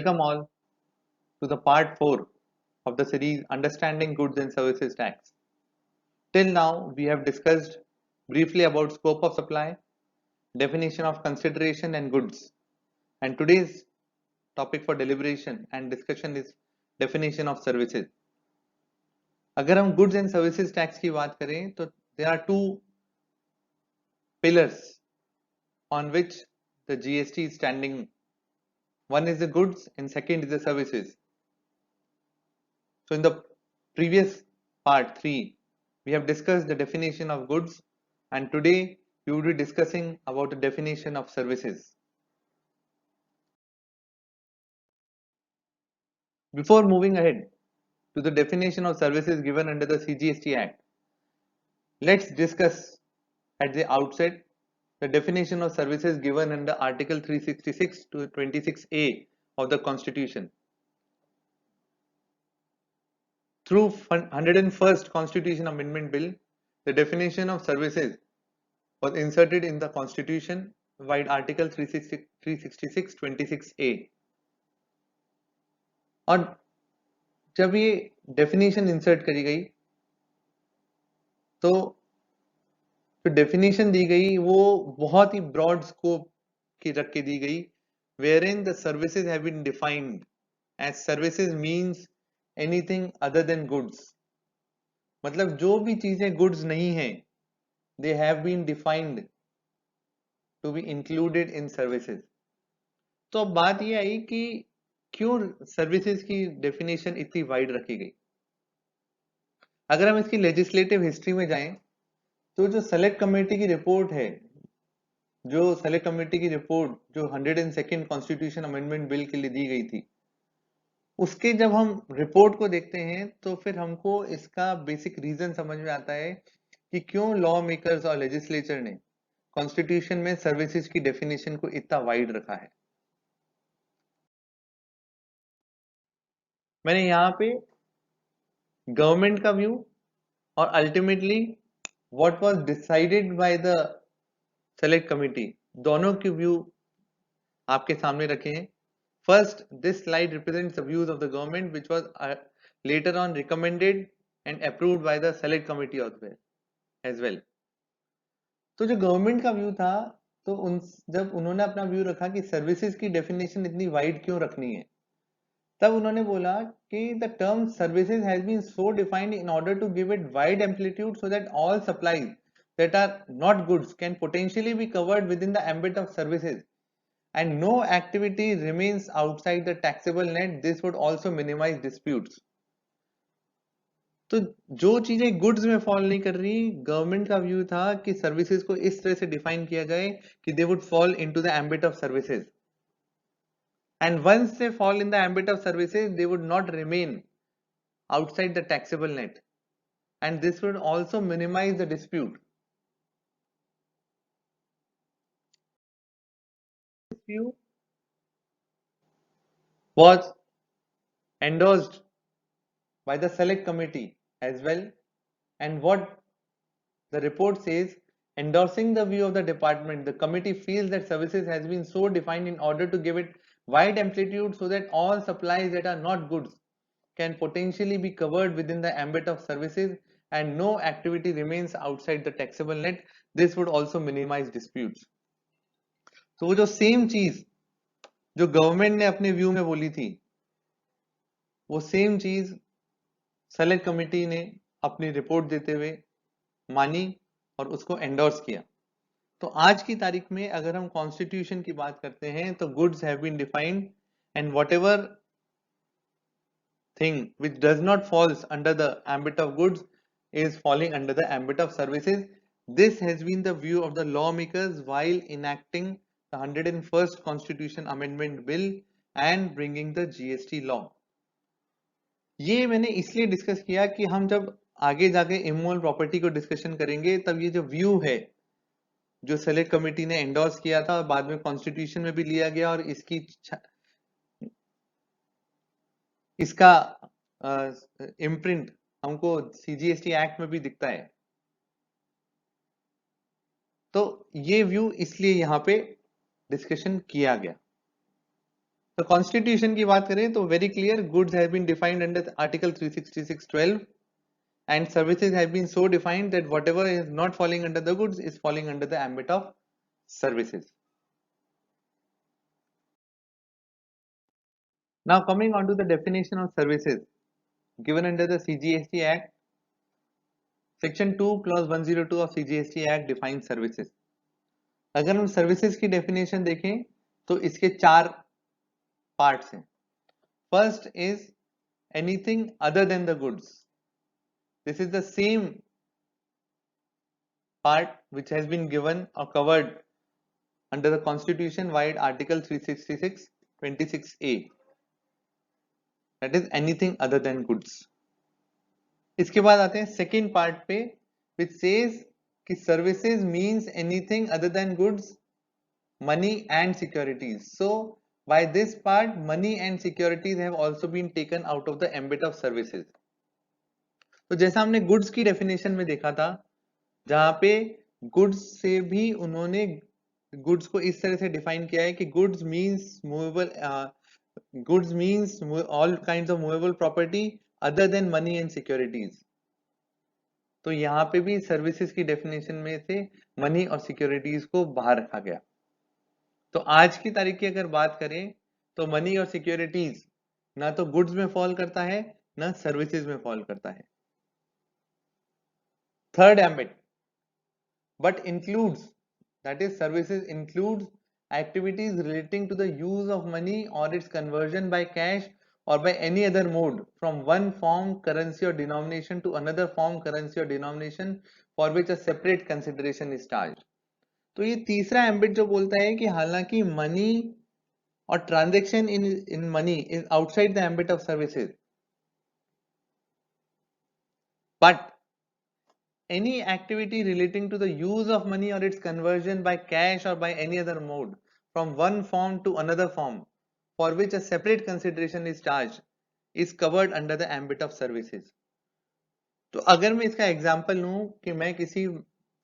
Welcome all to the part 4 of the series Understanding Goods and Services Tax. Till now, we have discussed briefly about scope of supply, definition of consideration and goods. And today's topic for deliberation and discussion is definition of services. अगर हम goods and services tax की बात करें तो there are two pillars on which the GST is standing. One is the goods and second is the services. So in the previous part 3, we have discussed the definition of goods, and today we will be discussing about the definition of services. Before moving ahead to the definition of services given under the CGST Act, let's discuss at the outset the definition of services given under Article 366 to 26A of the Constitution. Through 101st Constitution Amendment Bill, the definition of services was inserted in the Constitution via Article 366 26A. और जब ये definition insert करी गई तो जो definition दी गई वो बहुत ही ब्रॉड स्कोप की रख के दी गई, wherein the services have been defined as services means anything other than goods. मतलब जो भी चीजें गुड्स नहीं है, they have been defined to be included in services. तो अब बात ये आई कि क्यों सर्विसेज की डेफिनेशन इतनी वाइड रखी गई. अगर हम इसकी लेजिस्लेटिव हिस्ट्री में जाएं तो जो सेलेक्ट कमेटी की रिपोर्ट है, जो सेलेक्ट कमेटी की रिपोर्ट जो 102nd कॉन्स्टिट्यूशन अमेंडमेंट बिल के लिए दी गई थी, उसके जब हम रिपोर्ट को देखते हैं तो फिर हमको इसका बेसिक रीजन समझ में आता है कि क्यों लॉ मेकर्स और लेजिस्लेचर ने कॉन्स्टिट्यूशन में सर्विसेज की डेफिनेशन को इतना वाइड रखा है. मैंने यहाँ पे गवर्नमेंट का व्यू और ultimately what was decided by the select committee, दोनों के व्यू आपके सामने रखे हैं. First, this slide represents the views of the government which was later on recommended and approved by the select committee as well. तो जो government का view था, तो जब उन्होंने अपना व्यू रखा कि सर्विसेज की डेफिनेशन इतनी वाइड क्यों रखनी है, तब उन्होंने बोला कि the term services has been so defined in order to give it wide amplitude so that all supplies that are not goods can potentially be covered within the ambit of services and no activity remains outside the taxable net. This would also minimize disputes. तो जो चीजें goods में fall नहीं कर रही, government का view था कि सर्विसेज को इस तरह से डिफाइन किया जाए कि they would fall into the ambit of services, and once they fall in the ambit of services they would not remain outside the taxable net, and this would also minimize the dispute. This view was endorsed by the select committee as well, and what the report says, endorsing the view of the department, the committee feels that services has been so defined in order to give it wide amplitude so that all supplies that are not goods can potentially be covered within the ambit of services and no activity remains outside the taxable net. This would also minimize disputes. तो वो जो same चीज जो government ने अपने view में बोली थी, वो सेम चीज सेलेक्ट कमिटी ने अपनी रिपोर्ट देते हुए मानी और उसको एंडोर्स किया. तो आज की तारीख में अगर हम कॉन्स्टिट्यूशन की बात करते हैं तो goods have been defined and whatever thing which does not falls under the ambit of goods is falling under the ambit of services. This has been the view of the lawmakers while enacting the 101st Constitution Amendment Bill and bringing the GST law. ये मैंने इसलिए discuss किया कि हम जब आगे जाके immoral property को डिस्कशन करेंगे तब ये जो व्यू है जो सेलेक्ट कमेटी ने एंडोर्स किया था और बाद में कॉन्स्टिट्यूशन में भी लिया गया और इसका इम्प्रिंट हमको सीजीएसटी एक्ट में भी दिखता है, तो ये व्यू इसलिए यहाँ पे डिस्कशन किया गया. तो कॉन्स्टिट्यूशन की बात करें तो very clear, goods have been defined under article 366(12) and services have been so defined that whatever is not falling under the goods is falling under the ambit of services. Now coming on to the definition of services given under the CGST Act, section 2 clause 102 of CGST Act defines services. अगर हम services की definition देखें तो इसके चार parts हैं. First is anything other than the goods. This is the same part which has been given or covered under the constitution wide article 366 26A, that is anything other than goods. इसके बाद आते हैं second part पे which says कि services means anything other than goods, money and securities. So by this part money and securities have also been taken out of the ambit of services. तो जैसा हमने goods की definition में देखा था जहां पे गुड्स से भी उन्होंने गुड्स को इस तरह से डिफाइन किया है कि goods means movable, goods means all kinds of movable property other than money and securities. तो यहाँ पे भी सर्विसेज की डेफिनेशन में से मनी और सिक्योरिटीज को बाहर रखा गया. तो आज की तारीख की अगर बात करें तो मनी और सिक्योरिटीज ना तो गुड्स में फॉल करता है ना सर्विसेज में फॉल करता है. Third ambit but includes, that is services includes activities relating to the use of money or its conversion by cash or by any other mode from one form currency or denomination to another form currency or denomination for which a separate consideration is charged. तो ये तीसरा ambit जो बोलता है कि हालांकि money और transaction in money is outside the ambit of services, but any activity relating to the use of money or its conversion by cash or by any other mode from one form to another form for which a separate consideration is charged is covered under the ambit of services. तो अगर मैं इसका example लूं कि मैं किसी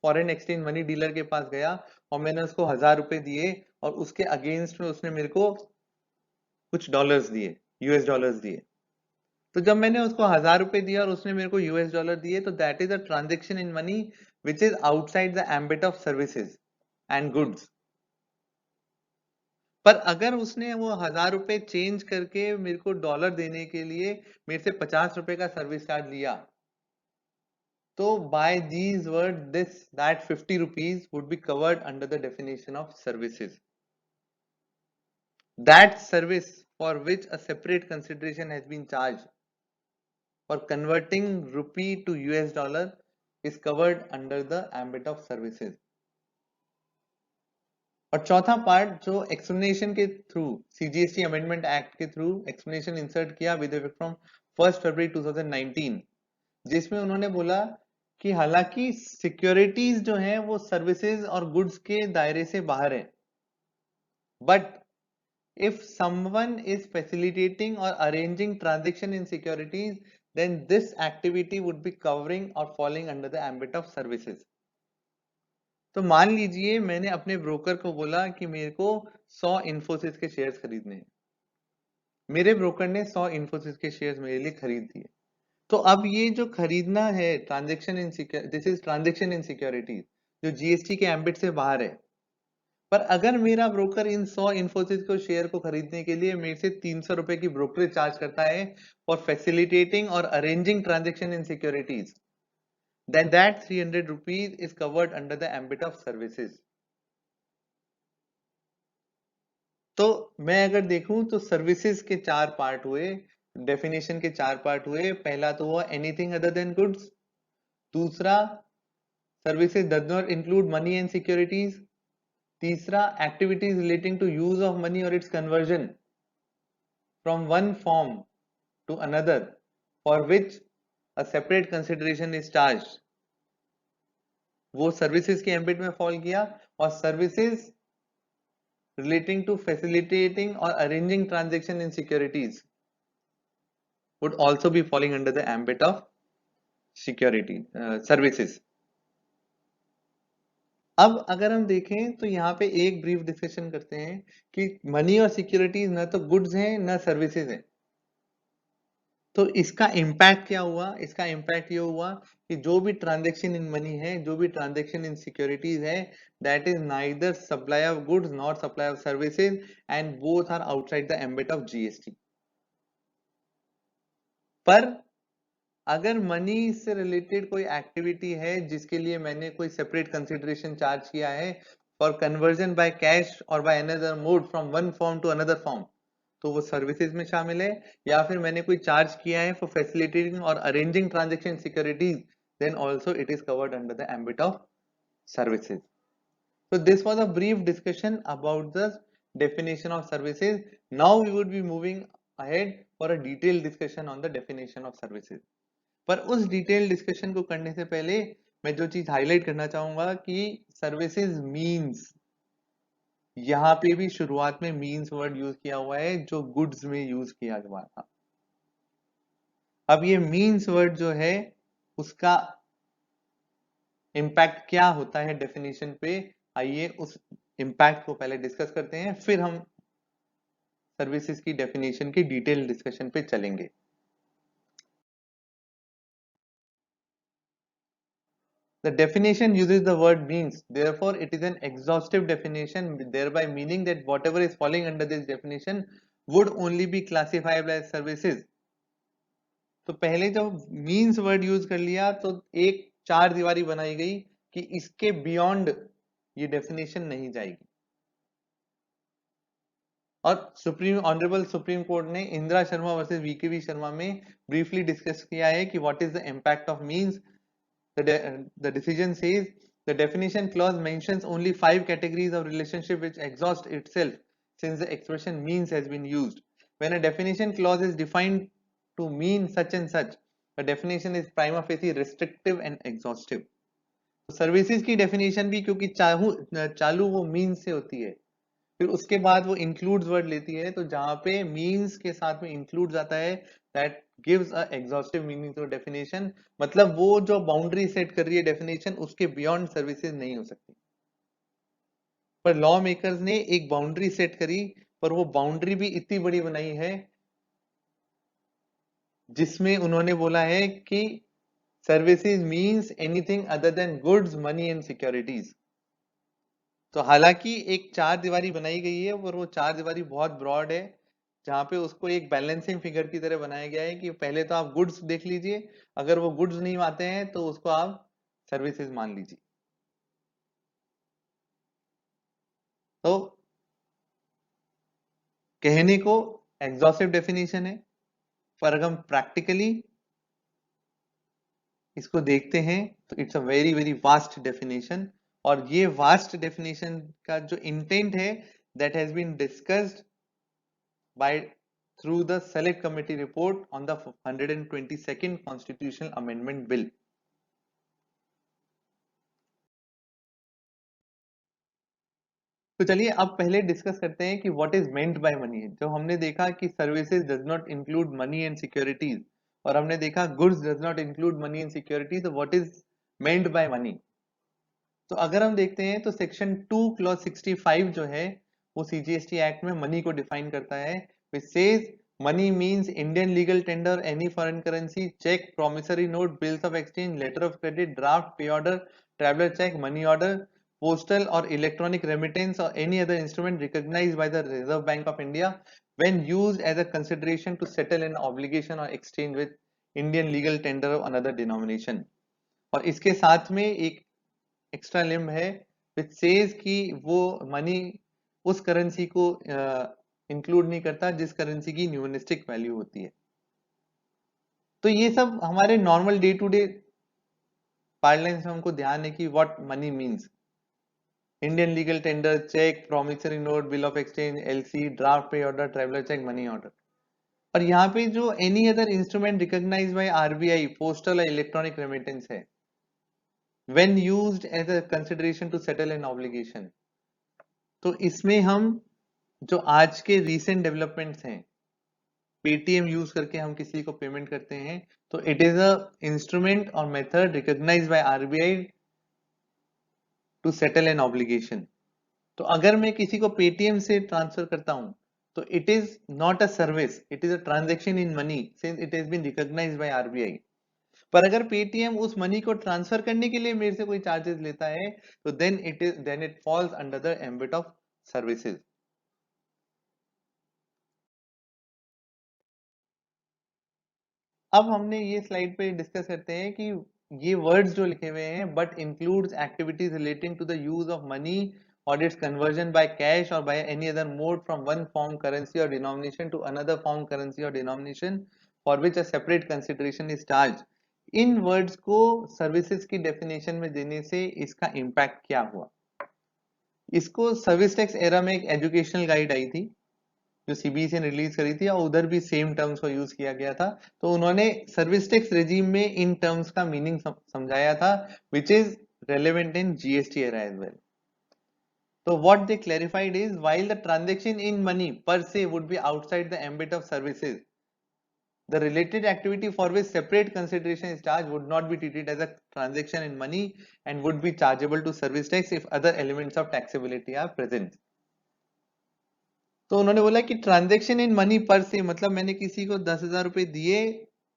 foreign exchange money dealer के पास गया और मैंने उसको 1000 रुपए दिए और उसके अगेंस्ट में उसने मेरे को कुछ डॉलर्स दिए, यूएस डॉलर्स दिए. तो जब मैंने उसको 1000 रुपए दिया और उसने मेरे को यूएस डॉलर दिए तो that is a transaction in money which is outside the ambit of services and goods. पर अगर उसने वो 1000 रुपए चेंज करके मेरे को डॉलर देने के लिए मेरे से 50 रुपए का सर्विस चार्ज लिया, तो by these word this that 50 rupees would be covered under the definition of services. That service for which a separate consideration has been charge for converting rupee to US dollar is covered under the ambit of services. और चौथा part जो explanation के through CGST amendment act के through explanation insert किया with effect from 1 फरवरी 2019, जिसमें उन्होंने बोला कि हालांकि सिक्योरिटीज जो हैं वो सर्विसेज और गुड्स के दायरे से बाहर है, but if someone is facilitating or arranging transaction in securities then this activity would be covering or falling under the ambit of services. तो मान लीजिए मैंने अपने ब्रोकर को बोला कि मेरे को 100 इन्फोसिस के शेयर्स खरीदने हैं. मेरे ब्रोकर ने 100 इन्फोसिस के शेयर्स मेरे लिए खरीद दिए. तो अब ये जो खरीदना है transaction in this is transaction in securities जो जीएसटी के एम्बिट से बाहर है. पर अगर मेरा ब्रोकर इन 100 इन्फोसिस को शेयर को खरीदने के लिए मेरे से 300 रुपए की ब्रोकरेज चार्ज करता है फॉर फैसिलिटेटिंग और arranging transaction in securities, then that 300 rupees is covered under the ambit of services. तो मैं अगर देखूं तो सर्विसेज के चार पार्ट हुए, डेफिनेशन के चार पार्ट हुए. पहला तो हुआ एनीथिंग अदर देन गुड्स. दूसरा services does not include money and securities. तीसरा activities relating to use of money और its conversion from one form to another for which a separate consideration is charge, वो services के ambit में fall किया. और services relating to facilitating or arranging transaction in securities would also be falling under the ambit of security services. अब अगर हम देखें तो यहाँ पे एक ब्रीफ डिस्कशन करते हैं कि मनी और सिक्योरिटीज न तो गुड्स हैं न सर्विसेज हैं। तो इसका इम्पैक्ट क्या हुआ? इसका इम्पैक्ट ये हुआ कि जो भी ट्रांजेक्शन इन मनी है, जो भी ट्रांजेक्शन इन सिक्योरिटीज है, that is neither supply of goods not supply of services and both are outside the ambit of GST. पर अगर मनी से रिलेटेड कोई एक्टिविटी है जिसके लिए मैंने कोई सेपरेट कंसिडरेशन चार्ज किया है फॉर कन्वर्जन बाय कैश और by another mode from one form to another form, तो वो सर्विसेज में शामिल है। या फिर मैंने कोई चार्ज किया है फॉर फैसिलिटेटिंग और arranging transaction securities, then also it is covered under the ambit of services. So this was a brief discussion about the definition of services. Now we would be moving ahead for a detailed discussion on the definition of services. पर उस detail discussion को करने से पहले मैं जो चीज highlight करना चाहूंगा कि सर्विसेज मींस, यहाँ पे भी शुरुआत में मींस वर्ड यूज किया हुआ है जो गुड्स में यूज किया हुआ था। अब ये मींस वर्ड जो है उसका इम्पैक्ट क्या होता है डेफिनेशन पे, आइए उस इम्पैक्ट को पहले डिस्कस करते हैं, फिर हम सर्विसेज की डेफिनेशन की डिटेल डिस्कशन पे चलेंगे। The definition uses the word means, therefore it is an exhaustive definition, thereby meaning that whatever is falling under this definition would only be classifiable as services. तो पहले जब means word use कर लिया तो एक चार दीवारी बनाई गई कि इसके बियॉन्ड ये डेफिनेशन नहीं जाएगी। और ऑनरेबल सुप्रीम कोर्ट ने इंदिरा शर्मा वर्सेस वीकेवी शर्मा में ब्रीफली डिस्कस किया है कि what is the impact of means. The decision says the definition clause mentions only 5 categories of relationship which exhaust itself since the expression means has been used. When a definition clause is defined to mean such and such, the definition is prima facie restrictive and exhaustive. Services की definition भी क्योंकि चालू वो means से होती है, फिर उसके बाद वो इंक्लूड्स वर्ड लेती है, तो जहां पे मीन्स के साथ में इंक्लूड आता है that gives a exhaustive meaning to definition. मतलब वो जो बाउंड्री सेट कर रही है डेफिनेशन उसके बियॉन्ड सर्विसेज नहीं हो सकती। पर लॉ मेकर्स ने एक बाउंड्री सेट करी, पर वो बाउंड्री भी इतनी बड़ी बनाई है जिसमें उन्होंने बोला है कि services means anything other than goods money and securities. तो हालांकि एक चार दीवारी बनाई गई है पर वो चार दीवारी बहुत ब्रॉड है, जहां पे उसको एक बैलेंसिंग फिगर की तरह बनाया गया है कि पहले तो आप गुड्स देख लीजिए, अगर वो गुड्स नहीं आते हैं तो उसको आप सर्विसेज मान लीजिए। तो कहने को एग्जॉस्टिव डेफिनेशन है, पर अगर हम प्रैक्टिकली इसको देखते हैं तो it's a very very vast definition. और ये वास्ट डेफिनेशन का जो इंटेंट है that has been discussed by through the select committee report on the 122nd constitutional amendment bill. तो चलिए अब पहले डिस्कस करते हैं कि what is meant by money. जो हमने देखा कि services does not include money and securities, और हमने देखा goods does not include money and securities, तो what is meant by money. तो अगर हम देखते हैं तो सेक्शन 2 क्लॉज 65 जो है वो सीजीएसटी एक्ट में मनी को डिफाइन करता है, which says money means Indian legal tender, any foreign currency, check, promissory note, bills of exchange, letter of credit, draft, pay order, traveler check, money order, postal or electronic remittance or any other instrument recognized by the Reserve Bank of India when used as a consideration to settle an obligation or exchange with Indian legal tender of another denomination। और इसके साथ में एक extra limb है which says कि वो money उस currency को इंक्लूड नहीं करता जिस करेंसी की न्यूमरिस्टिक वैल्यू होती है। तो ये सब हमारे normal day to day parlance में हमको ध्यान है कि what money means. Indian legal tender, cheque, promissory note, bill of exchange, LC, draft pay order, traveller cheque, money order. और यहाँ पे जो any other instrument recognised by RBI, postal और इलेक्ट्रॉनिक रेमिटेंस है when used as a consideration to settle an obligation। तो इसमें हम जो आज के रीसेंट डेवलपमेंट्स हैं, पेटीएम यूज करके हम किसी को पेमेंट करते हैं, तो इट इज अ इंस्ट्रूमेंट और method recognised by RBI to settle an obligation. तो अगर मैं किसी को पेटीएम से ट्रांसफर करता हूं तो it is not a service, it is a transaction in money since it has been recognised by RBI. पर अगर पेटीएम उस मनी को ट्रांसफर करने के लिए मेरे से कोई चार्जेस लेता है तो then it falls under the ambit of services. अब हमने ये स्लाइड पे डिस्कस करते हैं कि ये वर्ड्स जो लिखे हुए हैं but includes activities relating to the use of money और इट्स कन्वर्जन बाय कैश और by any other mode from one form currency और denomination to another form currency और denomination for which a separate consideration is charge. इन words को services की definition में देने से इसका इम्पैक्ट क्या हुआ? इसको सर्विस टैक्स एरा में एक एजुकेशनल गाइड आई थी जो सीबीएसई ने रिलीज करी थी और उधर भी सेम टर्म्स को यूज किया गया था। तो उन्होंने सर्विस टैक्स रेजिम में इन टर्म्स का मीनिंग समझाया था which is relevant in GST era as well. So what they clarified is while the transaction in money per se would be outside the ambit of services, the related activity for which separate consideration is charged would not be treated as a transaction in money and would be chargeable to service tax if other elements of taxability are present. तो उन्होंने बोला कि transaction in money per से मतलब मैंने किसी को 10,000 रुपए दिए,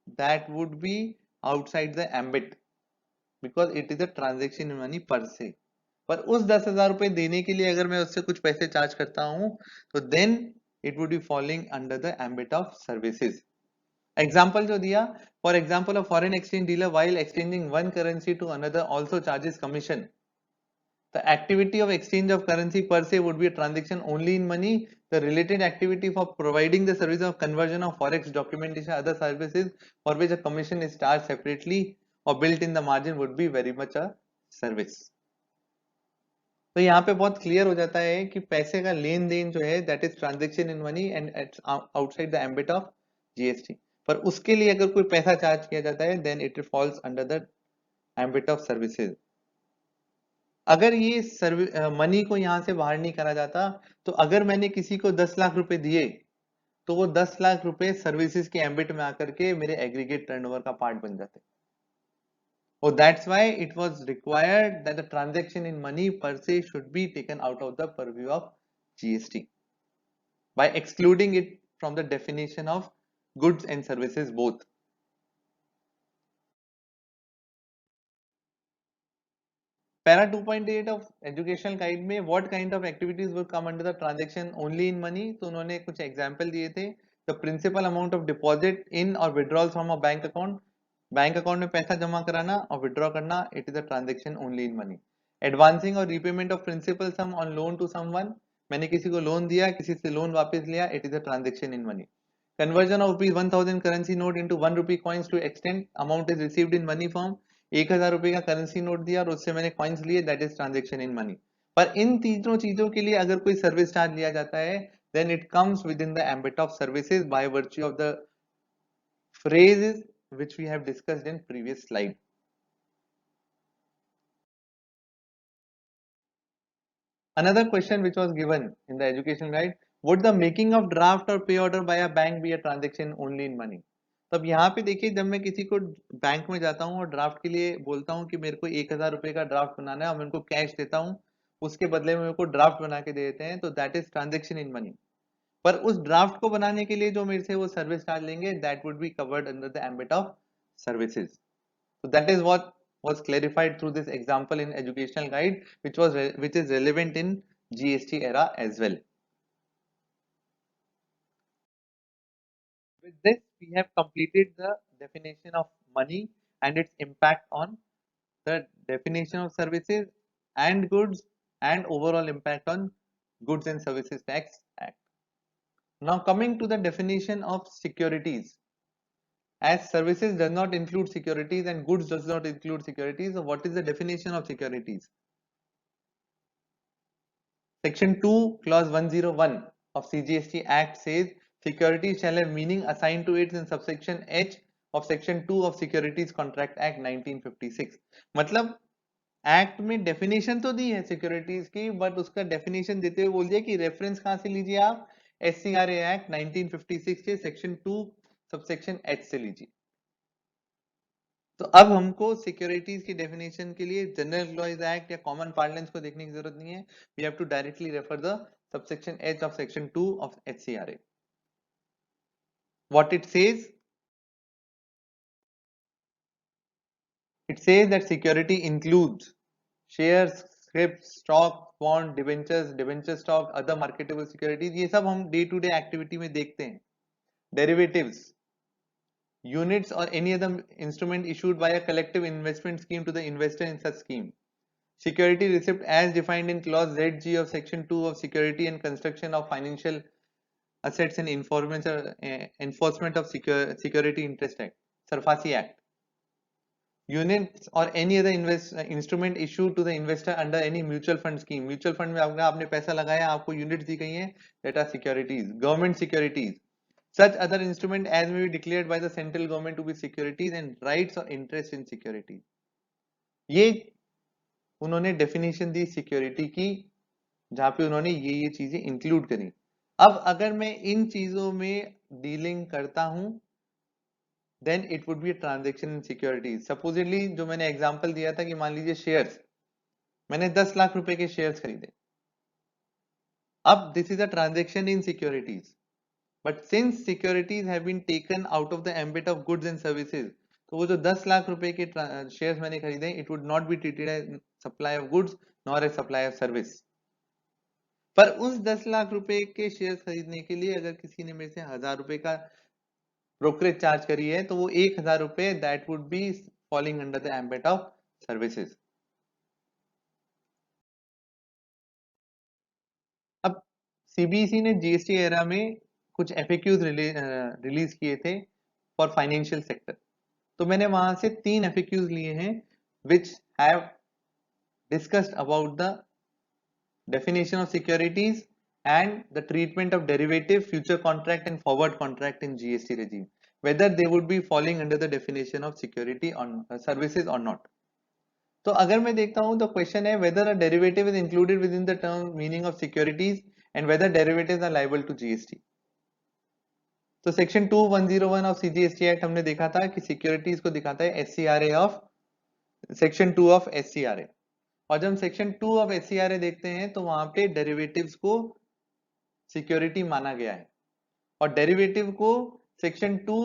that would be outside the ambit because it is a transaction in money per से। पर उस 10,000 रुपए देने के लिए अगर मैं उससे कुछ पैसे चार्ज करता हूं तो then it would be following under the ambit of services. Example जो दिया, for example a foreign exchange dealer while exchanging one currency to another also charges commission. The activity of exchange of currency per se would be a transaction only in money. The related activity for providing the service of conversion of forex documentation other services for which a commission is charged separately or built in the margin would be very much a service. तो यहाँ पे बहुत clear हो जाता है कि पैसे का लेन देन जो है that is transaction in money and outside the ambit of GST. पर उसके लिए अगर कोई पैसा चार्ज किया जाता है then it falls under the ambit of services. अगर ये मनी को यहां से बाहर नहीं करा जाता तो अगर मैंने किसी को 10 लाख रुपए दिए तो वो 10 लाख रुपए सर्विसेज के एम्बिट में आकर के मेरे एग्रीगेट टर्नओवर का पार्ट बन जाते। और that's why it was required that the transaction in money per se should be taken out of the purview of GST by excluding it from the definition of goods and services both. Para 2.8 of educational guide में what kind of activities will come under the transaction only in money, तो उन्होंने कुछ example दिए थे। The principal amount of deposit in और withdrawal from a bank account, bank account में पैसा जमा कराना और विड्रॉ करना, it is a transaction only in money. Advancing और repayment of principal sum on loan to someone, मैंने किसी को लोन दिया, किसी से लोन वापस लिया, it is a transaction in money. Conversion of rupees 1000 currency note into 1 rupee coins to extent amount is received in money form, 1000 रुपए का करेंसी नोट दिया और उससे मैंने कॉइन्स लिए, that is transaction in money. पर इन तीनों चीजों के लिए अगर कोई सर्विस चार्ज लिया जाता है then it comes within the ambit of services by virtue of the phrases which we have discussed in previous slide. Another question which was given in the education guide, would the making of draft or pay order by a bank be a transaction only in money? तब यहाँ पे देखिए जब मैं किसी को bank में जाता हूँ और ड्राफ्ट के लिए बोलता हूँ कि मेरे को 1,000 रुपए का ड्राफ्ट बनाना है और मैं उनको कैश देता हूँ, उसके बदले में मेरे को ड्राफ्ट बना के दे देते हैं, तो that is transaction in money. पर उस ड्राफ्ट को बनाने के लिए जो मेरे से वो सर्विस चार्ज लेंगे that would be covered under the ambit of services. So that is what was clarified through this example in educational guide, which is relevant in GST era as well. With this, we have completed the definition of money and its impact on the definition of services and goods and overall impact on Goods and Services Tax Act. Now coming to the definition of securities. As services does not include securities and goods does not include securities, so what is the definition of securities? Section 2, Clause 101 of CGST Act says security shall have meaning assigned to it in subsection H of Section 2 of Securities Contract Act 1956. मतलब act में definition तो दी है securities की, but उसका definition देते हुए बोल दिया कि रेफरेंस कहां से लीजिए आप, एससीआरए एक्ट 1956 के सेक्शन 2 सबसेक्शन एच से लीजिए। तो अब हमको सिक्योरिटीज की डेफिनेशन के लिए जनरल क्लॉज एक्ट या कॉमन पार्लेंस को देखने की जरूरत नहीं है. We have to directly refer the subsection H of section 2 of HCRA. What it says? It says that security includes shares, scrips, stock, bond, debentures, debenture stock, other marketable securities. ये सब हम day to day activity में देखते हैं. Derivatives, units or any other instrument issued by a collective investment scheme to the investor in such scheme. Security receipt as defined in clause ZG of section 2 of security and construction of financial assets and enforcement of security interest act, Sarfasi Act. Units or any other instrument issued to the investor under any mutual fund scheme. Mutual fund में आपने पैसा लगाया, आपको units दी गई हैं, that are securities. Government securities, such other instrument as may be declared by the central government to be securities and rights or interest in securities. ये उन्होंने definition दी security की, जहां पे उन्होंने ये चीजें इंक्लूड करी. अब अगर मैं इन चीजों में डीलिंग करता हूं, then it would be transaction in securities. Supposedly जो मैंने एग्जांपल दिया था कि मान लीजिए शेयर्स, मैंने 10 लाख रुपए के शेयर्स खरीदे. अब this is a transaction in securities, but since securities have been taken out of the ambit of goods and services, तो वो जो 10 लाख रुपए के शेयर्स मैंने खरीदे, it would not be treated as supply of goods nor as supply of service. पर उस 10 लाख रुपए के शेयर्स खरीदने के लिए अगर किसी ने मेरे से 1000 रुपए का ब्रोकरेज चार्ज करी है, तो वो 1000 रुपए that would be falling under the ambit of services. अब सीबीएसई ने जीएसटी एरा में कुछ एफएक्यूज रिलीज किए थे फॉर फाइनेंशियल सेक्टर. तो मैंने वहां से 3 एफएक्यूज लिए हैं which have discussed about the definition of securities and the treatment of derivative, future contract and forward contract in GST regime, whether they would be falling under the definition of security on services or not. तो अगर मैं देखता हूं, तो question है whether a derivative is included within the term meaning of securities and whether derivatives are liable to GST. तो section 2101 of CGST act हमने देखा था कि सिक्योरिटीज को दिखाता है एससीआरए ऑफ सेक्शन 2 ऑफ एससीआरए. और जब हम सेक्शन 2 ऑफ एससीआरए देखते हैं, तो वहां पे डेरिवेटिव्स को सिक्योरिटी माना गया है. और डेरिवेटिव को सेक्शन 2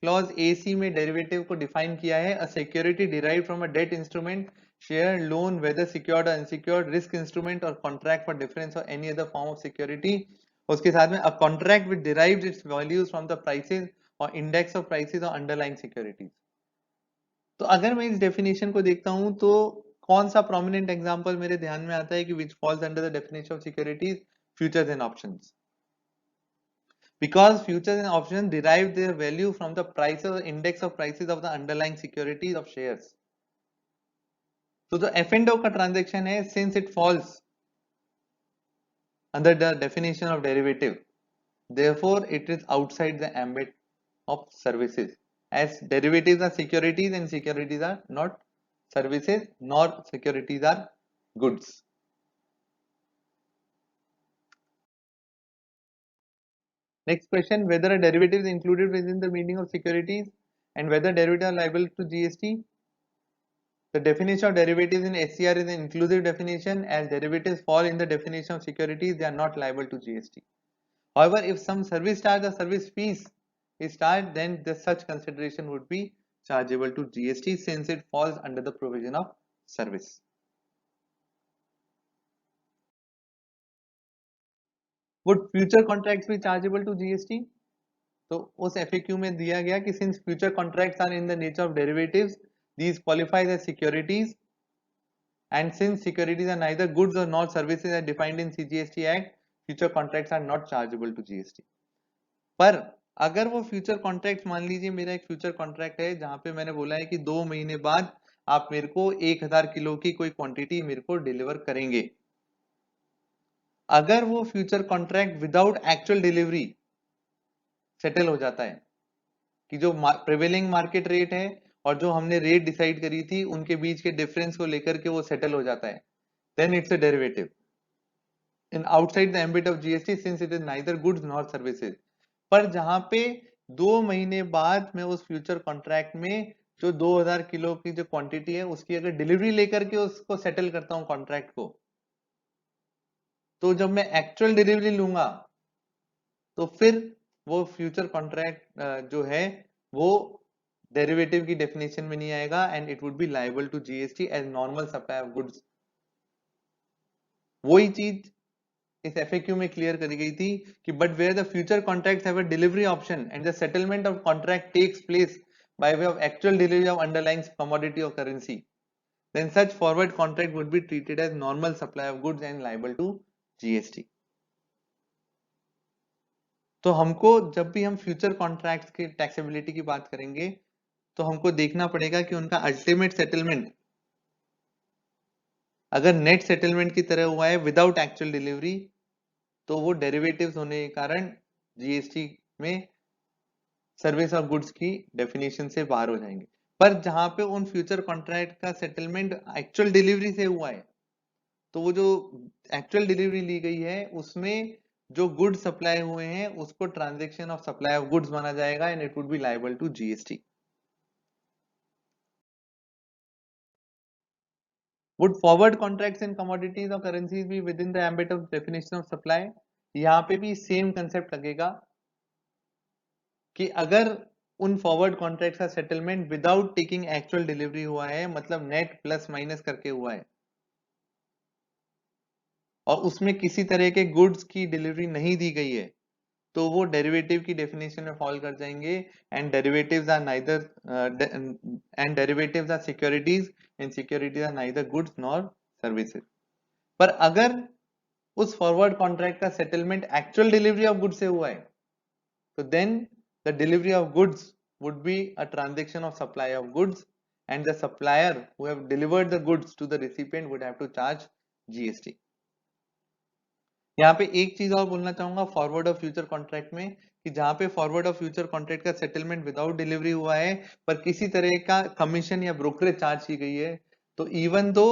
क्लॉज एसी में डेरिवेटिव को डिफाइन किया है, a security derived from a debt instrument, share, loan, whether secured और अनसिक्योर्ड, रिस्क इंस्ट्रूमेंट और कॉन्ट्रैक्ट फॉर डिफरेंस और any other form of security. उसके साथ में a contract which derives its values from the prices और index of prices और underlying securities. तो अगर मैं इस डेफिनेशन को देखता हूं, तो कौन सा प्रोमिनेंट एग्जांपल मेरे ध्यान में आता है कि which falls under the definition of securities? Futures and options. Because futures and options derive their value from the prices or index of prices of the underlying securities of shares. तो जो F&O का transaction है, since it falls under the definition of derivative, therefore it is outside the ambit of services, as derivatives are securities and securities are not services, nor securities are goods. Next question, whether a derivative is included within the meaning of securities and whether derivatives are liable to GST. The definition of derivatives in SCR is an inclusive definition, as derivatives fall in the definition of securities, they are not liable to GST. However, if some service charge or service fees is charged, then such consideration would be chargeable to GST since it falls under the provision of service. Would future contracts be chargeable to GST? तो उस FAQ में दिया गया कि since future contracts are in the nature of derivatives, these qualify as securities, and since securities are neither goods or nor services as defined in CGST Act, future contracts are not chargeable to GST. पर अगर वो future contract, मान लीजिए मेरा एक future contract है जहां पे मैंने बोला है कि 2 महीने बाद आप मेरे को 1000 किलो की कोई क्वांटिटी मेरे को डिलीवर करेंगे. अगर वो future contract without actual delivery settle हो जाता है, कि जो प्रिवेलिंग मार्केट रेट है और जो हमने रेट डिसाइड करी थी उनके बीच के डिफरेंस को लेकर के वो सेटल हो जाता है, then it's a derivative in outside the ambit of GST since it is neither goods nor services. पर जहां पे 2 महीने बाद मैं उस फ्यूचर कॉन्ट्रैक्ट में जो 2000 किलो की जो क्वांटिटी है उसकी अगर डिलीवरी लेकर के उसको सेटल करता हूं कॉन्ट्रैक्ट को, तो जब मैं एक्चुअल डिलीवरी लूंगा तो फिर वो फ्यूचर कॉन्ट्रैक्ट जो है वो डेरिवेटिव की डेफिनेशन में नहीं आएगा and it would be liable to GST as normal supply of goods. वही चीज इस एफएक्यू में क्लियर करी गई थी कि but where the future contracts have a delivery option and the settlement of contract takes place by way of actual delivery of underlying commodity or currency, then such forward contract would be treated as normal supply of goods and liable to GST। तो हमको जब भी हम future contracts की taxability की बात करेंगे तो हमको देखना पड़ेगा कि उनका अल्टीमेट सेटलमेंट अगर नेट सेटलमेंट की तरह हुआ है विदाउट एक्चुअल डिलीवरी तो वो डेरिवेटिव्स होने के कारण जीएसटी में सर्विस ऑफ गुड्स की डेफिनेशन से बाहर हो जाएंगे। पर जहां पे उन फ्यूचर कॉन्ट्रैक्ट का सेटलमेंट एक्चुअल डिलीवरी से हुआ है तो वो जो एक्चुअल डिलीवरी ली गई है उसमें जो गुड्स सप्लाई हुए हैं उसको transaction of supply of goods माना जाएगा and it would be liable to GST. Would forward contracts in commodities or currencies be within the ambit of definition of supply? यहाँ पे भी सेम कंसेप्ट लगेगा कि अगर उन फॉरवर्ड कॉन्ट्रैक्ट का settlement without taking actual delivery हुआ है, मतलब नेट प्लस माइनस करके हुआ है और उसमें किसी तरह के गुड्स की डिलीवरी नहीं दी गई है तो वो डेरिवेटिव की डेफिनेशन में फॉल कर जाएंगे and derivatives are neither and derivatives are securities and securities are neither goods nor services. पर अगर उस फॉरवर्ड कॉन्ट्रैक्ट का settlement actual delivery of goods से हुआ है तो then the delivery of goods would be a transaction of supply of goods and the supplier who have delivered the goods to the recipient would have to charge GST। यहाँ पे एक चीज और बोलना चाहूंगा फॉरवर्ड और फ्यूचर कॉन्ट्रैक्ट में कि जहां पे फॉरवर्ड और फ्यूचर कॉन्ट्रैक्ट का सेटलमेंट विदाउट डिलीवरी हुआ है पर किसी तरह का कमीशन या ब्रोकरेज चार्ज की गई है तो even though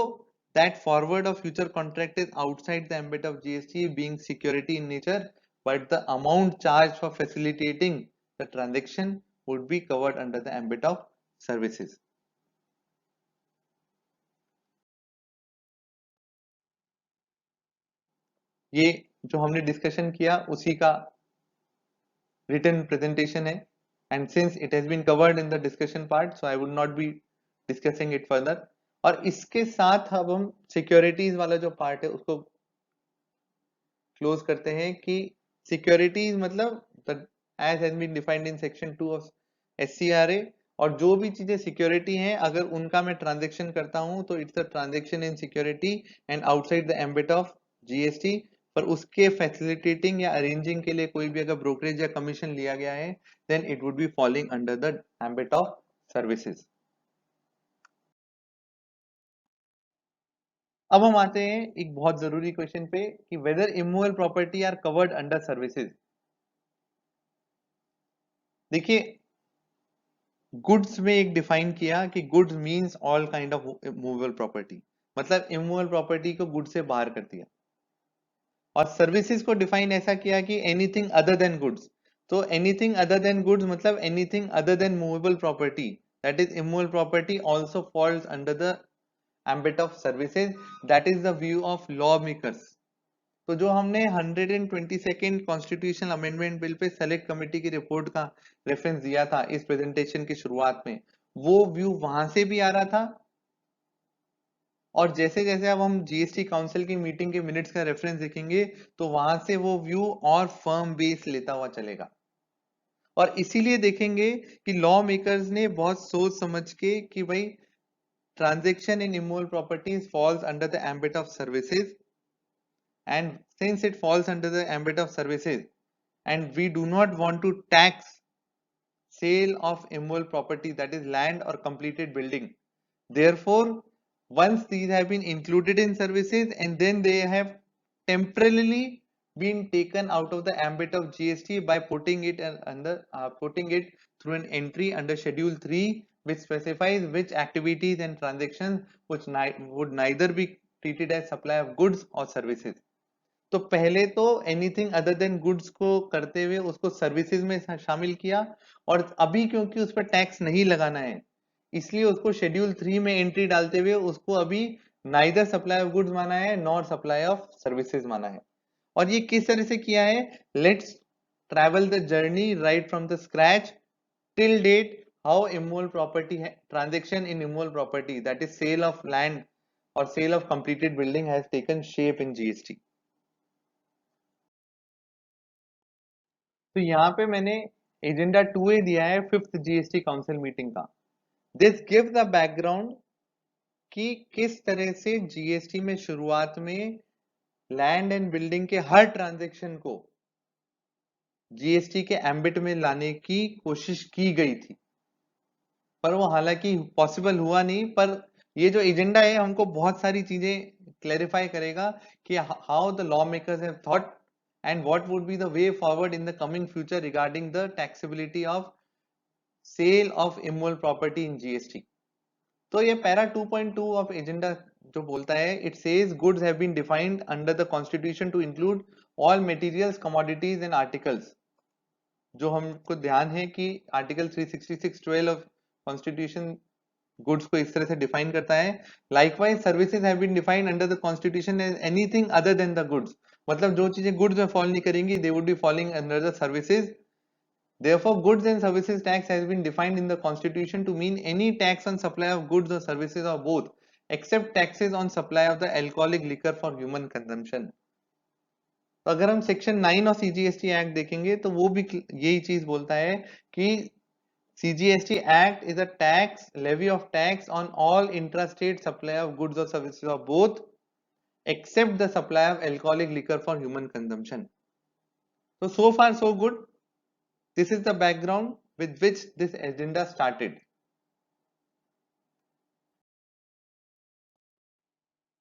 that forward or future contract is outside the ambit of GST being security in nature, but the amount charged for facilitating the transaction would be covered under the ambit of services। ये जो हमने discussion किया उसी का written presentation है and since it has been covered in the discussion part so I would not be discussing it further। और इसके साथ अब हम सिक्योरिटीज वाला जो पार्ट है उसको क्लोज करते हैं कि सिक्योरिटीज मतलब as has been defined in section 2 of SCRA और जो भी चीजें सिक्योरिटी हैं अगर उनका मैं ट्रांजेक्शन करता हूं तो it's a transaction in security and outside the ambit of GST. पर उसके फैसिलिटेटिंग या अरेंजिंग के लिए कोई भी अगर ब्रोकरेज या कमीशन लिया गया है then it would be falling under the ambit of services. अब हम आते हैं एक बहुत जरूरी क्वेश्चन पे कि whether immovable property are covered under services. देखिए गुड्स में एक डिफाइन किया कि goods means all kind of movable property, मतलब इमूवेबल प्रॉपर्टी को गुड्स से बाहर कर दिया। और सर्विसेज को डिफाइन ऐसा किया कि एनीथिंग अदर देन गुड्स। तो एनीथिंग अदर देन गुड्स मतलब anything other then movable property that is immovable property also false under the ambit of services. That is the view of law makers. तो जो हमने 122nd constitutional amendment bill pay select committee की report का reference दिया था इस presentation की शुरुआत में, वो व्यू वहां से भी आ रहा था और जैसे जैसे अब हम जीएसटी काउंसिल की मीटिंग के मिनट्स का रेफरेंस देखेंगे तो वहां से वो व्यू और फर्म बेस लेता हुआ चलेगा। और इसीलिए देखेंगे कि लॉ मेकर्स ने बहुत सोच समझ के कि भाई transaction in immovable properties false under the ambit of services and since it falls under the ambit of services and we do not want to tax sale of immovable property that is land or completed building, therefore once these have been included in services and then they have temporarily been taken out of the ambit of GST by putting it under putting it through an entry under schedule 3 which specifies which activities and transactions which would neither be treated as supply of goods or services। तो पहले तो anything other than goods को करते हुए उसको services में शामिल किया, और अभी क्योंकि उस पर टैक्स नहीं लगाना है इसलिए उसको शेड्यूल 3 में एंट्री डालते हुए उसको अभी नाइदर सप्लाई ऑफ गुड्स माना है नॉर सप्लाई ऑफ सर्विसेज माना है। और ये किस तरह से किया है? Let's travel the journey right from the scratch till date how immovable property transaction in immovable property, that is sale of land or sale of completed building, has taken shape in GST। तो यहाँ पे मैंने agenda 2A दिया है 5th GST council meeting का। This gives the background कि किस तरह से जीएसटी में शुरुआत में लैंड एंड बिल्डिंग के हर ट्रांजैक्शन को जीएसटी के एम्बिट में लाने की कोशिश की गई थी, पर वो हालांकि पॉसिबल हुआ नहीं। पर ये जो एजेंडा है हमको बहुत सारी चीजें क्लैरिफाई करेगा कि how the law makers have thought and what would be the way forward in the coming future regarding the taxability of sale of immovable property in GST. तो ये पैरा 2.2 ऑफ एजेंडा जो बोलता है, it says goods have been defined under the constitution to include all materials commodities and articles. जो हमको ध्यान है कि आर्टिकल 366(12) ऑफ कॉन्स्टिट्यूशन गुड्स को इस तरह से डिफाइन करता है। Likewise services have been defined under the constitution as anything other than the goods. मतलब जो चीजें गुड्स में फॉल नहीं करेंगी they would be falling under the services. Therefore, goods and services tax has been defined in the constitution to mean any tax on supply of goods or services or both, except taxes on supply of the alcoholic liquor for human consumption। तो अगर हम section 9 और CGST act देखेंगे तो वो भी यही चीज बोलता है कि CGST Act is a tax levy of tax on all intrastate supply of goods or services of both except the supply of alcoholic liquor for human consumption। So far so good। This is the background with which this agenda started।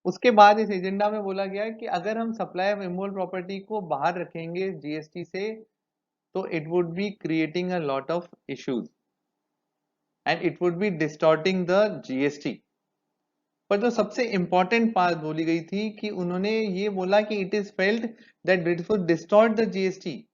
उसके बाद इस agenda में बोला गया कि अगर हम supply of immovable property को बाहर रखेंगे जीएसटी से तो it would be creating a lot of issues and it would B distorting the GST. पर जो सबसे इंपॉर्टेंट बात बोली गई थी कि उन्होंने ये बोला कि it is felt that it would distort the GST.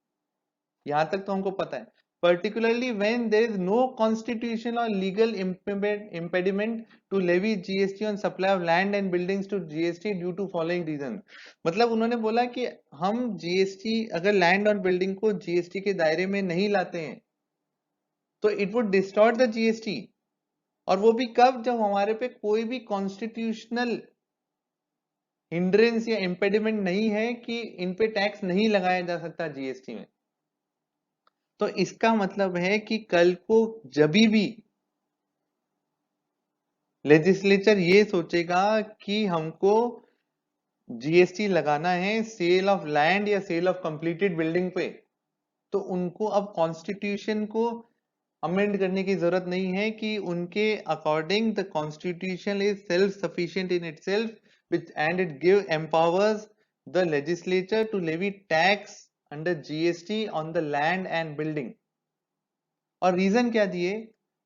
यहां तक तो हमको पता है, particularly when there is no constitutional or legal impediment to levy GST on supply of land and buildings to GST due to following reasons। मतलब उन्होंने बोला कि हम जीएसटी अगर लैंड और बिल्डिंग को जीएसटी के दायरे में नहीं लाते हैं तो it would distort the GST. और वो भी कब? जब हमारे पे कोई भी कॉन्स्टिट्यूशनल हिंड्रेंस या इम्पेडिमेंट नहीं है कि इन पे टैक्स नहीं लगाया जा सकता जीएसटी में। तो इसका मतलब है कि कल को जब भी लेजिस्लेचर ये सोचेगा कि हमको जीएसटी लगाना है सेल ऑफ लैंड या सेल ऑफ कंप्लीटेड बिल्डिंग पे, तो उनको अब कॉन्स्टिट्यूशन को अमेंड करने की जरूरत नहीं है कि उनके according the constitution is self sufficient in itself which and it give empowers the legislature to levy tax under GST on the land and building। और रीजन क्या दिए?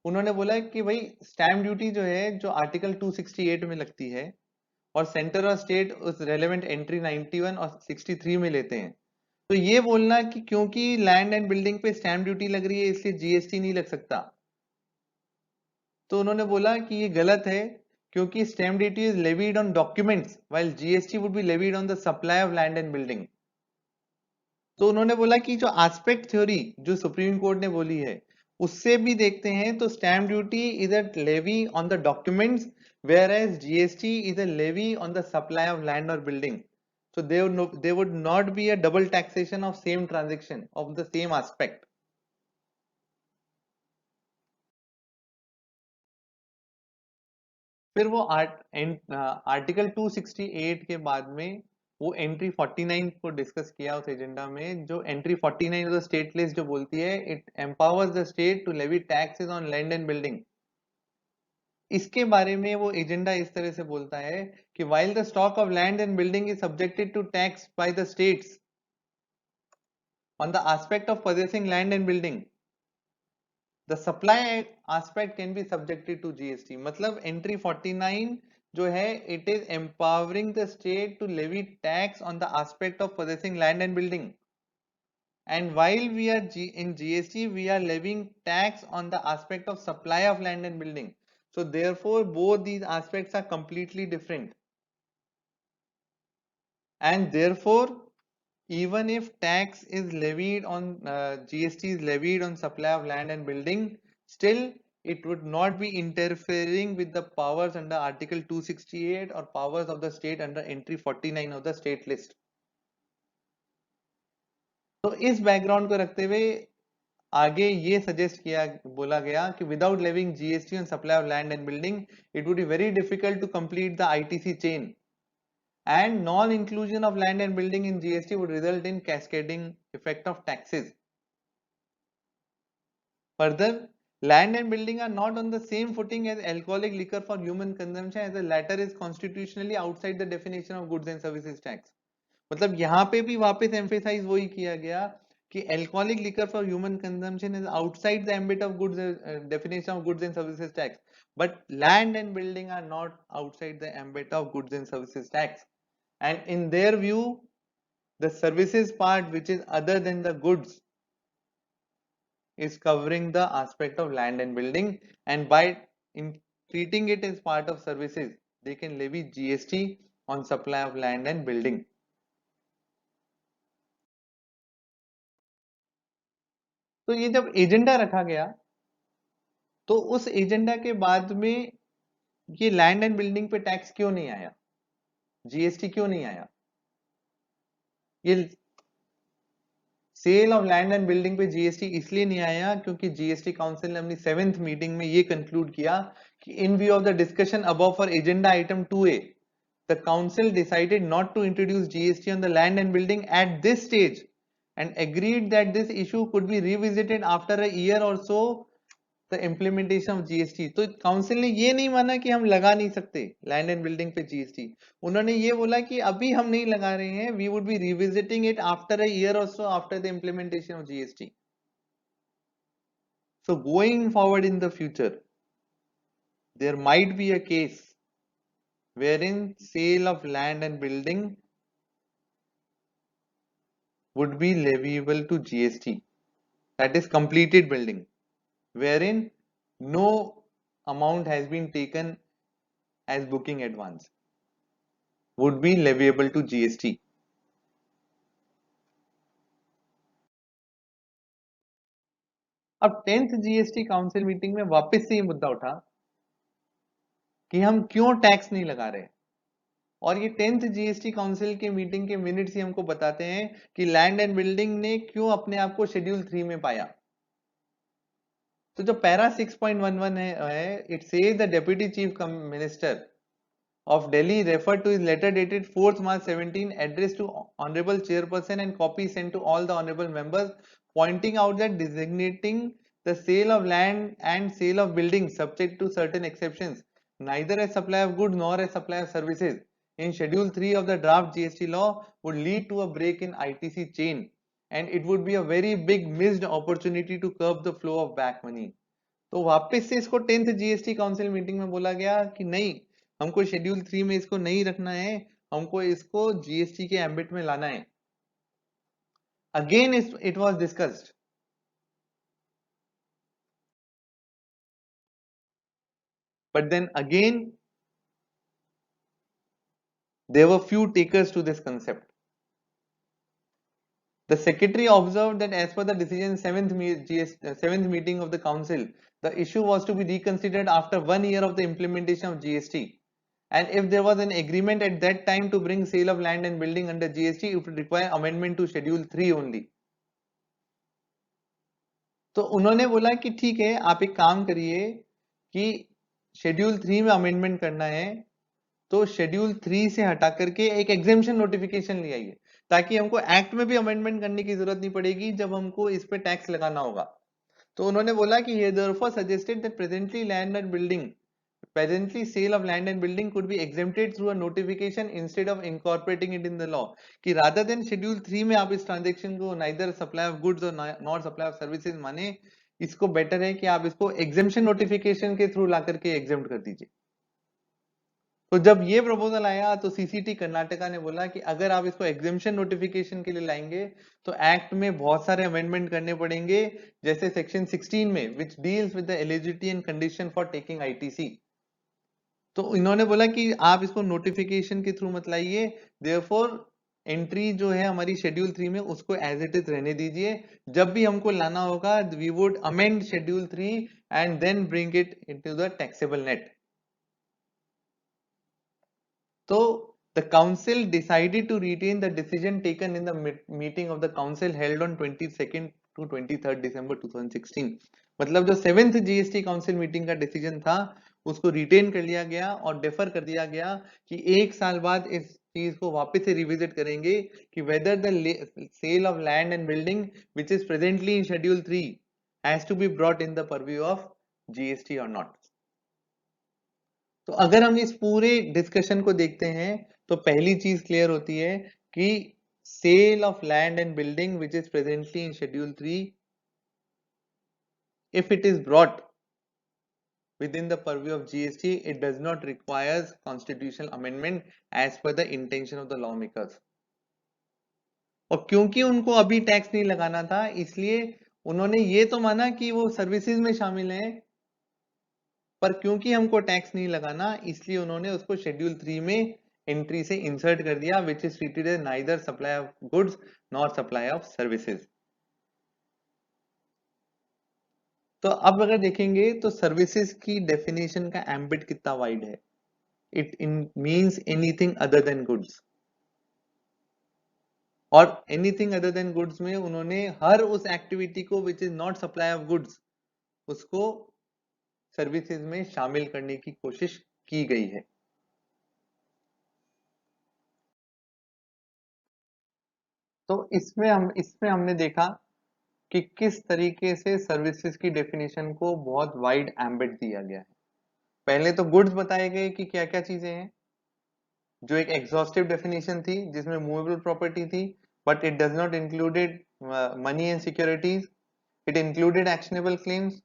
उन्होंने बोला कि भाई स्टैम्प ड्यूटी जो है जो आर्टिकल 268 में लगती है और सेंटर और स्टेट उस रेलेवेंट एंट्री 91 और 63 में लेते हैं, तो ये बोलना कि क्योंकि लैंड एंड बिल्डिंग पे स्टैम्प ड्यूटी लग रही है इसलिए जीएसटी नहीं लग सकता, तो उन्होंने बोला कि ये गलत है क्योंकि stamp duty is levied on documents while GST would be levied on the supply of land and building. तो उन्होंने बोला कि जो एस्पेक्ट थ्योरी जो सुप्रीम कोर्ट ने बोली है उससे भी देखते हैं तो stamp duty is a levy on the documents whereas GST is a levy on the supply of land or building। So there would not be a double taxation of same transaction of the same aspect। फिर वो article 268 के बाद में वो entry 49 को discuss किया उस agenda में। जो एंट्री 49 द स्टेट लिस्ट जो बोलती है it empowers the state to levy taxes on land and building. इसके बारे में वो एजेंडा इस तरह से बोलता है कि while the stock of land and building is subjected to tax by the states on the aspect of possessing land and building, the supply aspect can be subjected to GST। मतलब entry 49 जो है it is empowering the state to levy tax on the aspect of possessing land and building, and while we are in GST we are levying tax on the aspect of supply of land and building. So therefore both these aspects are completely different, and therefore even if tax is levied on GST is levied on supply of land and building, still it would not be interfering with the powers under Article 268 or powers of the state under entry 49 of the state list. तो इस background को रखते हुए आगे ये suggest किया बोला गया कि without levying GST on supply of land and building it would be very difficult to complete the ITC chain, and non-inclusion of land and building in GST would result in cascading effect of taxes. Further, land and building are not on the same footing as alcoholic liquor for human consumption, as the latter is constitutionally outside the definition of goods and services tax. मतलब यहाँ पे भी वापस emphasise वही किया गया कि alcoholic liquor for human consumption is outside the ambit of goods definition of goods and services tax, but land and building are not outside the ambit of goods and services tax. And in their view, the services part, which is other than the goods, is covering the aspect of land and building, and by treating it as part of services, they can levy GST on supply of land and building. तो ये जब agenda रखा गया तो उस agenda के बाद में ये लैंड एंड बिल्डिंग पे टैक्स क्यों नहीं आया, जीएसटी क्यों नहीं आया? ये sale of land and building पे जीएसटी इसलिए नहीं आया क्योंकि जीएसटी काउंसिल ने अपनी 7th मीटिंग में ये कंक्लूड किया कि इन view of the discussion above for agenda item 2A, the council decided not to introduce GST on the land and building at this stage and agreed that this issue could be revisited after a year or so the implementation of GST. तो council ने ये नहीं माना कि हम लगा नहीं सकते लैंड एंड बिल्डिंग पे जीएसटी, उन्होंने ये बोला कि अभी हम नहीं लगा रहे हैं, we would be revisiting it after a year और so after the implementation of GST. So going forward in the future, there might be a case wherein sale of land and building would be leviable to GST, that is completed building, wherein no amount has been taken as booking advance, would be leviable to GST. अब 10th GST council meeting में वापस से ये मुद्दा उठा कि हम क्यों टैक्स नहीं लगा रहे, और ये 10th जीएसटी काउंसिल के मीटिंग के मिनट्स ही हमको बताते हैं कि लैंड एंड बिल्डिंग ने क्यों अपने आप को शेड्यूल 3 में पाया. तो जो पैरा 6.11 है, it says the deputy chief minister of Delhi referred to his letter dated 4th March 17 addressed to Honorable Chairperson and copy sent to all the Honorable members, pointing out that designating the sale of land and sale of buildings subject to certain exceptions, neither as supply of goods nor as supply of services, in Schedule 3 of the draft GST law would lead to a break in ITC chain, and it would be a very big missed opportunity to curb the flow of back money. तो वापस से इसको 10th GST council meeting में बोला गया कि नहीं, हमको शेड्यूल 3 में इसको नहीं रखना है, हमको इसको जीएसटी के एम्बिट में लाना है. Again it was discussed, but then again there were few takers to this concept. The secretary observed that as per the decision 7th meeting of the council, the issue was to be reconsidered after 1 year of the implementation of GST. And if there was an agreement at that time to bring sale of land and building under GST, it would require amendment to Schedule 3 only. तो उन्होंने बोला कि ठीक है, आप एक काम करिए कि शेड्यूल 3 में अमेंडमेंट करना है तो शेड्यूल 3 से हटा करके एक एग्जेम्पशन नोटिफिकेशन ले आइए, ताकि हमको एक्ट में भी अमेंडमेंट करने की जरूरत नहीं पड़ेगी जब हमको इस पे टैक्स लगाना होगा. तो उन्होंने बोला कि ये therefore suggested that presently sale of land and building could be exempted through a notification instead of incorporating it in the law, कि rather than schedule 3 में आप इस ट्रांजेक्शन को neither supply of goods or nor supply of services माने, इसको better है कि आप इसको एग्जेम्पशन नोटिफिकेशन के थ्रू ला करके एग्जेम्प्ट कर दीजिए. तो जब ये प्रपोजल आया तो सीसीटी कर्नाटका ने बोला कि अगर आप इसको एग्जेम्पशन नोटिफिकेशन के लिए लाएंगे तो एक्ट में बहुत सारे अमेंडमेंट करने पड़ेंगे, जैसे सेक्शन 16 में which deals with the eligibility and condition for taking ITC. तो इन्होंने बोला कि आप इसको नोटिफिकेशन के थ्रू मत लाइए, देयरफॉर एंट्री जो है हमारी शेड्यूल 3 में उसको एज इट इज रहने दीजिए, जब भी हमको लाना होगा we would amend schedule 3 and then bring it into the taxable net. So the council decided to retain the decision taken in the meeting of the council held on 22nd to 23rd December 2016। मतलब जो 7th GST council meeting का decision था उसको retain कर लिया गया और defer कर दिया गया कि एक साल बाद इस चीज को वापस से रिविजिट करेंगे कि whether the sale of land and building which is presently in schedule 3 has to be brought in the purview of GST और नॉट। तो अगर हम इस पूरे डिस्कशन को देखते हैं तो पहली चीज क्लियर होती है कि sale of land and building which is presently in schedule 3 if it is brought within the purview of GST it does not require constitutional amendment as per the intention of the lawmakers। और क्योंकि उनको अभी tax नहीं लगाना था इसलिए उन्होंने ये तो माना कि वो सर्विसेज में शामिल हैं, पर क्योंकि हमको टैक्स नहीं लगाना इसलिए उन्होंने उसको शेड्यूल 3 में एंट्री से इंसर्ट कर दिया which is treated as neither supply of goods nor supply of services. तो अब अगर देखेंगे तो सर्विसेज की डेफिनेशन का एम्बिट कितना वाइड है, it means anything other than goods, और एनीथिंग अदर देन गुड्स में उन्होंने हर उस एक्टिविटी को which is not supply of goods उसको सर्विसेज में शामिल करने की कोशिश की गई है। तो इसमें हमने देखा कि किस तरीके से सर्विसेज की डेफिनेशन को बहुत वाइड एम्बिट दिया गया है। पहले तो गुड्स बताए गए कि क्या क्या चीजें हैं, जो एक एग्जॉस्टिव डेफिनेशन थी जिसमें मूवेबल प्रॉपर्टी थी, but it does not included money and securities, it included actionable claims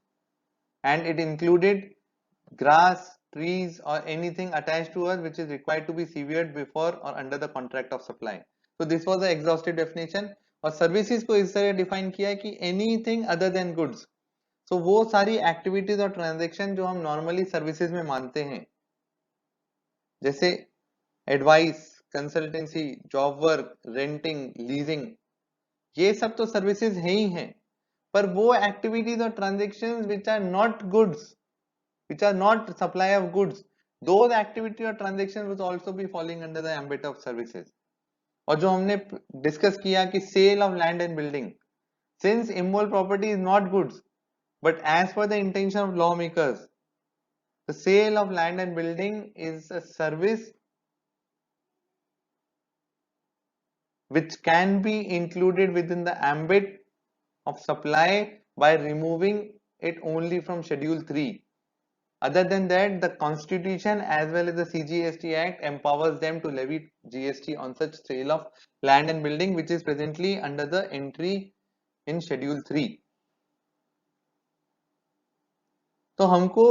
and it included grass, trees or anything attached to us which is required to be severed before or under the contract of supply। So this was the exhaustive definition। और services को इस तरह define किया है कि anything other than goods। So वो सारी activities और ट्रांजेक्शन जो हम नॉर्मली सर्विसेज में मानते हैं, जैसे advice, consultancy, job work, renting, leasing, ये सब तो सर्विसेज है ही हैं, पर वो एक्टिविटीज और transactions which are not goods, which are not supply of goods, those activity or transaction will also be falling under the ambit of services। और जो हमने डिस्कस किया कि sale of land and building, since immovable property is not goods but as per the intention of law makers the sale of land and building is a service which can be included within the ambit of supply by removing it only from schedule 3। Other than that, the Constitution as well as the CGST Act empowers them to levy GST on such sale of land and building which is presently under the entry in Schedule 3। तो हमको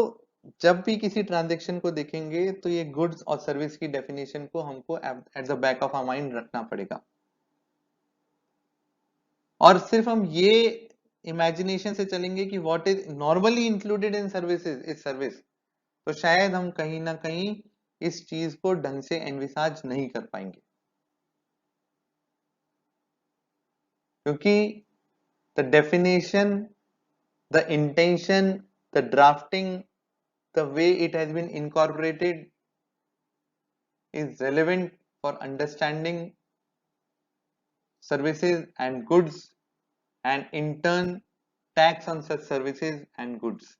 जब भी किसी transaction को देखेंगे तो ये goods और सर्विस की डेफिनेशन को हमको at the back of our mind रखना पड़ेगा। और सिर्फ हम ये इमेजिनेशन से चलेंगे कि what is normally included in services is service, तो शायद हम कहीं ना कहीं इस चीज को ढंग से एनविसाज नहीं कर पाएंगे, क्योंकि the definition, the intention, the drafting, the way it has been incorporated is relevant for understanding services and goods and in turn tax on such services and goods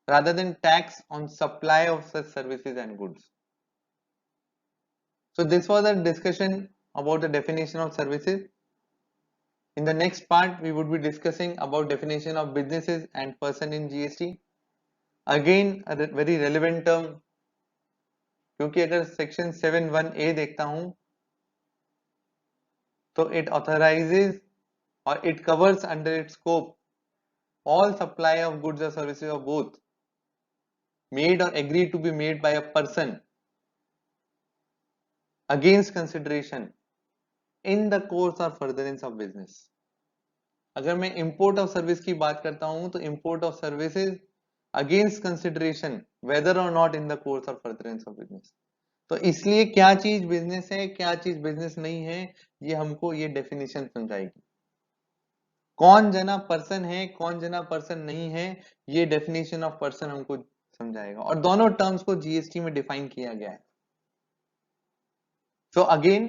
rather than tax on supply of such services and goods। So this was a discussion about the definition of services। In the next part we would be discussing about definition of businesses and person in GST, again a very relevant term, क्योंकि अगर section 7(1)(a) देखता हूं तो it authorizes or it covers under its scope all supply of goods or services of both made or agreed to be made by a person against consideration in the course or furtherance of business. अगर मैं import of service की बात करता हूं तो import of services against consideration whether or not in the course or furtherance of business. तो इसलिए क्या चीज बिजनेस है क्या चीज बिजनेस नहीं है ये हमको ये डेफिनेशन समझाएगी. कौन जना पर्सन है कौन जना पर्सन नहीं है ये डेफिनेशन ऑफ पर्सन हमको समझाएगा और दोनों टर्म्स को जीएसटी में डिफाइन किया गया है. So again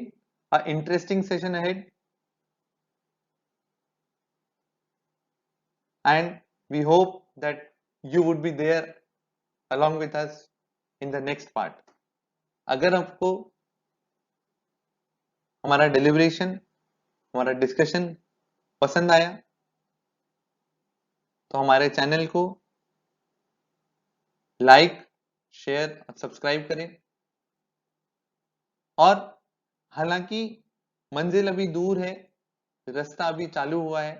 a interesting session ahead and we hope that you would be there along with us in the next part. अगर आपको हमारा डिलिब्रेशन हमारा डिस्कशन पसंद आया तो हमारे चैनल को लाइक शेयर और सब्सक्राइब करें. और हालांकि मंजिल अभी दूर है रास्ता अभी चालू हुआ है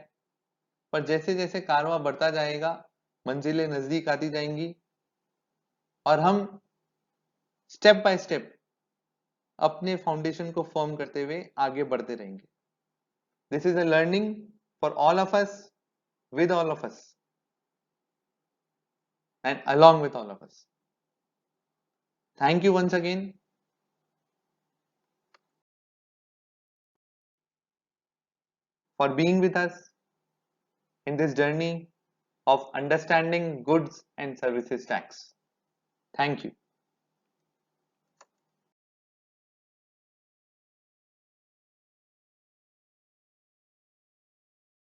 पर जैसे जैसे कारवां बढ़ता जाएगा मंजिलें नजदीक आती जाएंगी और हम स्टेप बाय स्टेप अपने फाउंडेशन को फॉर्म करते हुए आगे बढ़ते रहेंगे. This is a learning for all of us with all of us and along with all of us. Thank you once again for being with us in this journey of understanding goods and services tax. Thank you.